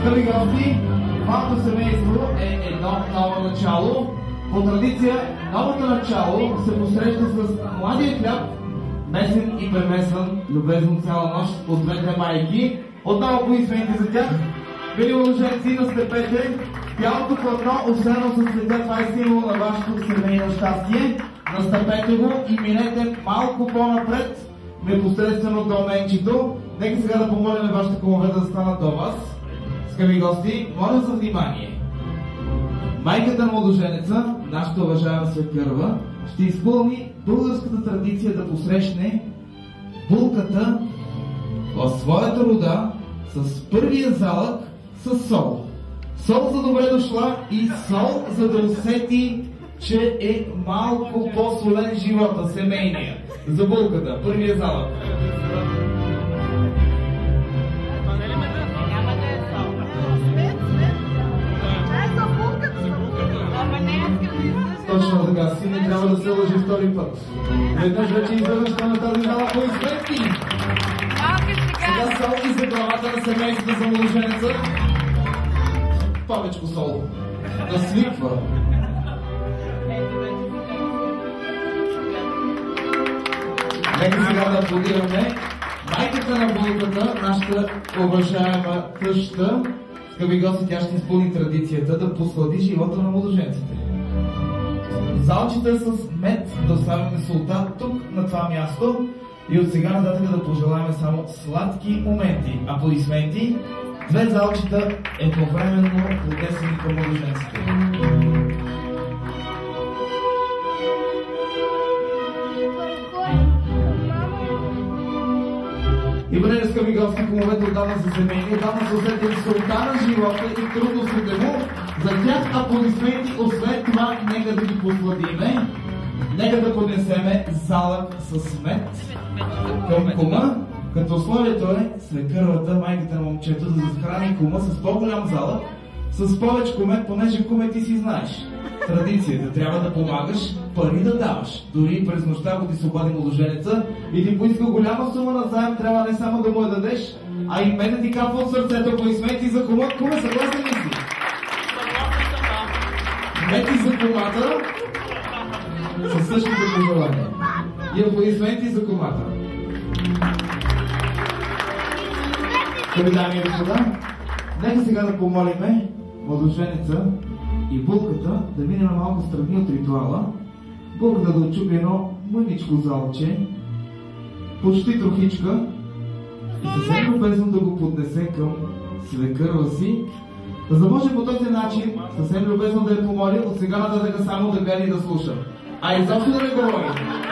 Скъпи гости, малко семейство е едно ново начало. По традиция, новото начало се посреща с младия хляб, месен и премесван, любезно цяла нощ от двете майки. Отново поискайте за тях. Били младоженци, настъпете. Бялото платно, осено с цветя, това е символ на вашето семейно щастие. Настъпете го и минете малко по-напред, непосредствено до менчето. Нека сега да помолим вашите кумове да станат до вас. Скъпи гости, моля за внимание. Майката на младоженеца, нашата уважаема свекърва, ще изпълни българската традиция да посрещне булката в своята рода с първия залък с сол. Сол за добре дошла и сол за да усети, че е малко по-солен живота, семейния. За булката, първия залък. Точно така, си не трябва да се лъжи втори път. Веднъж вече изведнъж на тази зала по изпетки. Сега сол и за главата на семейството за младоженеца. Повечко сол. Да свиква. Нека сега да аплодираме майката на булката, нашата уважаема тъща. Скъпи гости, тя ще изпълни традицията да послади живота на младоженците. Залчета с мед да оставяме солта тук на това място и от сега нататък да пожелаем само сладки моменти. Аплодисменти. Две залчета едновременно поднесени към младоженците. И бъде, скъпи гости, кумовете отдавна са семейни, отдавна са усетили солта на живота и трудностите му. За тях аплодисменти, освен това, нека да ги посладиме. Нека да поднесеме залък с мед към кума, като условието е свекървата, майката на момчето, да захрани кума с по-голям залък, с повече мед, понеже куме ти си знаеш. Традицията трябва да помагаш, пари да даваш. Дори през нощта, ако ти се обади младоженеца и ти поиска голяма сума на заем, трябва не само да му я дадеш, а и мен да ти капва от сърцето. Аплодисменти за кума. Куме, съгласен ли си? Мети за кумата със същото пожелание. И аплодисменти за кумата. Скъпи дами и господа, нека сега да помолиме младоженеца и булката да минем малко страни от ритуала. Булката да отчупи едно мъничко залче, почти трохичка, и съвсем любезно да го поднесе към свекърва си, за да може по този начин съвсем любезно да я помоли от сега нататък само да гледа и да слуша. А изобщо да не говори.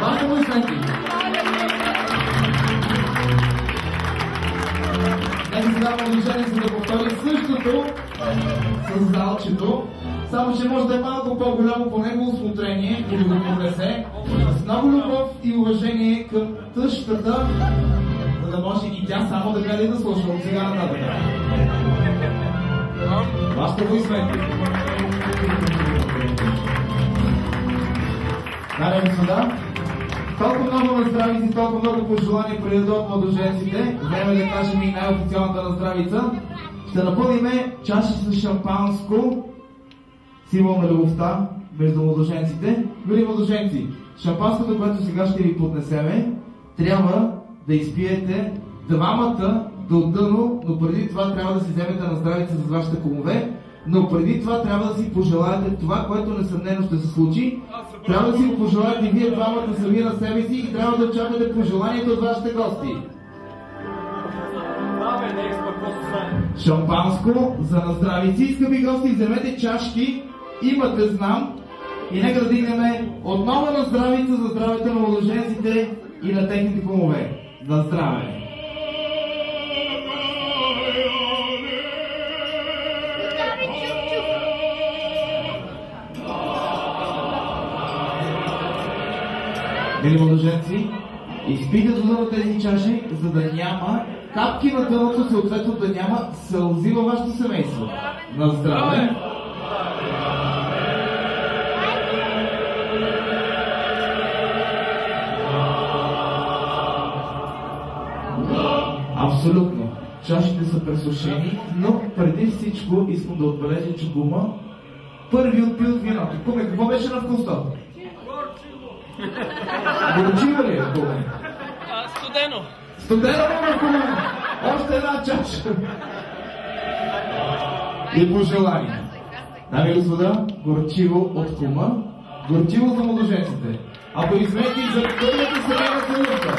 Вашите аплодисменти. Нека сега младоженеца да повтори същото с залчето, само че може да е малко по-голямо по негово усмотрение и да го поднесе с много любов и уважение към тъщата, за да може и тя само да гледа и да слуша от сега нататък. Вашите аплодисменти. Дами и господа, толкова много наздравици, толкова много пожелания преди да дойдат младоженците, време да кажем и най-официалната наздравица. Ще напълниме чаши с шампанско, символ на любовта между младоженците. Мили младоженци, шампанското, което сега ще ви поднесеме, трябва да изпиете двамата до дъно, но преди това трябва да си вземете на здравица с вашите кумове, но преди това трябва да си пожелаете това, което несъмнено ще се случи. Трябва да си го пожелаете вие двамата сами на себе си и трябва да очаквате пожеланието от вашите гости. Шампанско за наздравици. Скъпи гости, вземете чашки, имате знам и нека да дигнем отново на здравица за здравето на младоженците и на техните кумове. На здраве! Мили младоженци, изпийте до дъно тези чаши, за да няма капки на дъното, съответно да няма сълзи във вашето семейство. На здраве! Абсолютно. чашите са пресушени, но преди всичко искам да отбележа, че Кума първи отпил виното. Куме, какво беше на вкуста? Горчиво ли е, Куме? Студено. Студено ли, Куме? Още една чаша. И пожелание. Дами и господа, горчиво от Кума, горчиво за младоженците. Аплодисменти за първата семейна целувка.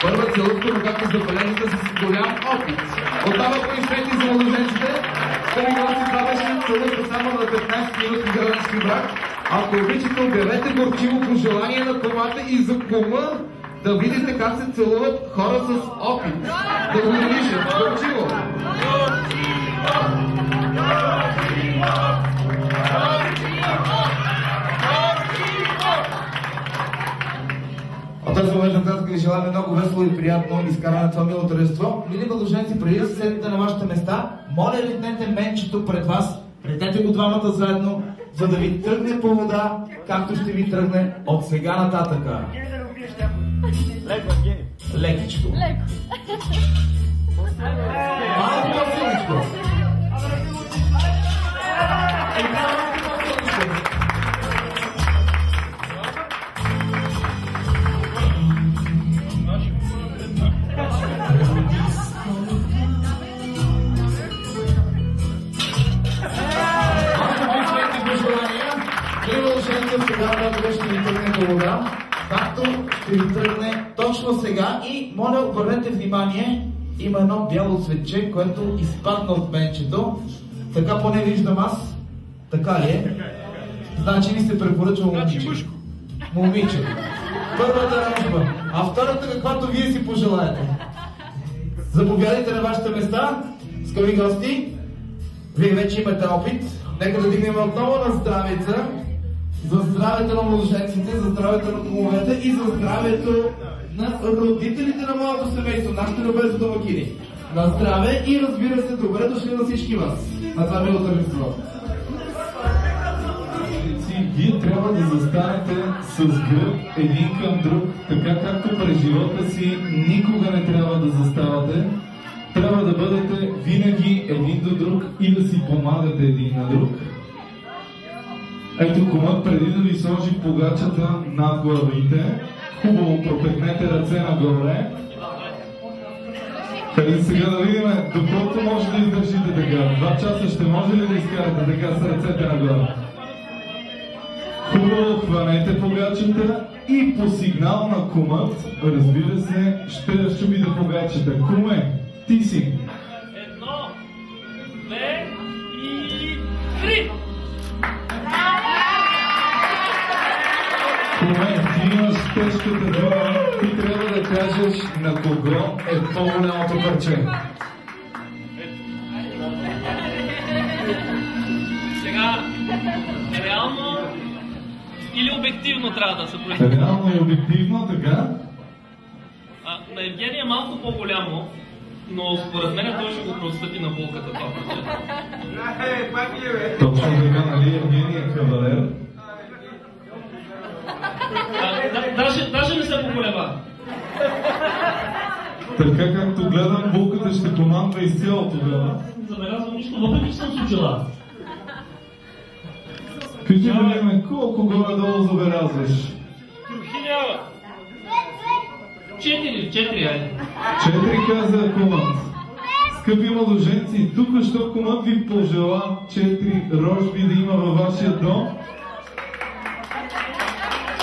Първа целувка, но както забележите, с голям опит. Оттава аплодисменти за младоженците. Скъпи гости, това беше целувка само на 15 минути граждански брак. Ако обичате, обявете горчиво пожелание на Кумата и за Кума да видите как се целуват хора с опит. Да го видишат. Горчиво! От този момент нататък ви желаем много весело и приятно изкарване на това мило тържество. Мили младоженци, преди да седнете на вашите места, моля ритнете менчето пред вас, ретете го двамата заедно, за да ви тръгне по вода, както ще ви тръгне от сега нататъка. Лекичко. Малко по-силничко. Както ще ви тръгне точно сега и моля обърнете внимание, има едно бяло цветче, което изпадна от менчето. Така поне виждам аз. Така ли е? Значи ви се препоръчва момиче. Момиче. Първата ранжба. А втората каквато вие си пожелаете. Заповядайте на вашите места, скъпи гости. Вие вече имате опит. Нека да дигнем отново на здравица. За здравето на младоженците, за здравето на кумовете и за здравето на родителите на младото семейство, нашите любезни домакини. На здраве и разбира се, добре дошли на всички вас. На това мило тържество. Вие трябва да застанете с гръб един към друг, така както през живота си никога не трябва да заставате. Трябва да бъдете винаги един до друг и да си помагате един на друг. Ето Кумът, преди да ви сложи погачата над главите, хубаво пропекнете ръце нагоре. Хайде сега да видим доколко може да издържите така. 2 часа ще може ли да изкарате така с ръцете нагоре? Хубаво хванете погачата и по сигнал на Кумът, разбира се, ще разчупите погачата. Куме, ти си! 1, 2 и 3! Куме, ти имаш тежката дума, ти трябва да кажеш на кого е по-голямото парче. Сега, реално или обективно трябва да се произнесе? Реално и обективно, така? На Евгения е малко по-голямо, но според мен той ще го простъпи на булката това парче. Точно така, нали Евгения е кавалер? Даже не се поколеба. Така както гледам, булката ще командва изцяло тогава. Забелязвам нищо, въпреки че съм с очила. Кажи да видим колко горе-долу забелязваш. Трохи няма. 4, айде. 4 каза Кумът. Скъпи младоженци, тук що Кумът ви пожела 4 рожби да има във вашия дом.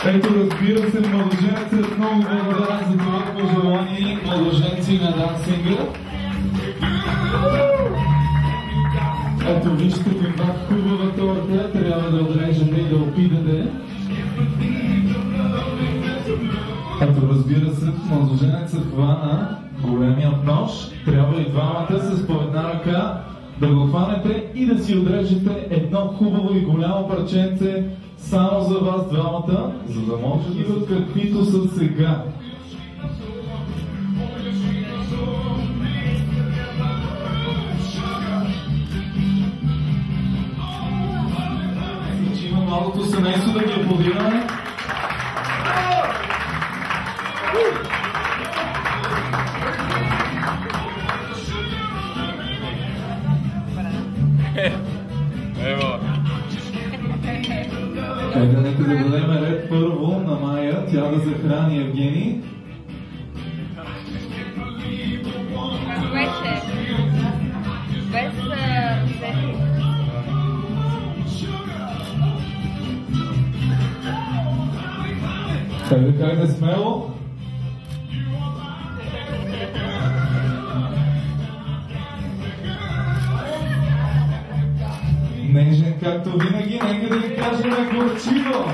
Ето, разбира се, младоженецът много благодарен за това пожелание, младоженци на дансинга. Ето, вижте каква хубава торта, трябва да отрежете и да опитате. Ето, разбира се, младоженецът хвана големият нож, трябва и двамата с по една ръка да го хванете и да си отрежете едно хубаво и голямо парченце само за вас двамата, за да може да бъдат каквито са сега. младото семейство да ги аплодираме. Хайде, нека да дадем ред първо на Майя, тя да захрани Евгений. Беше. Без зехтин. Хайде смело. Нежен както винаги, нека да ви кажем горчиво.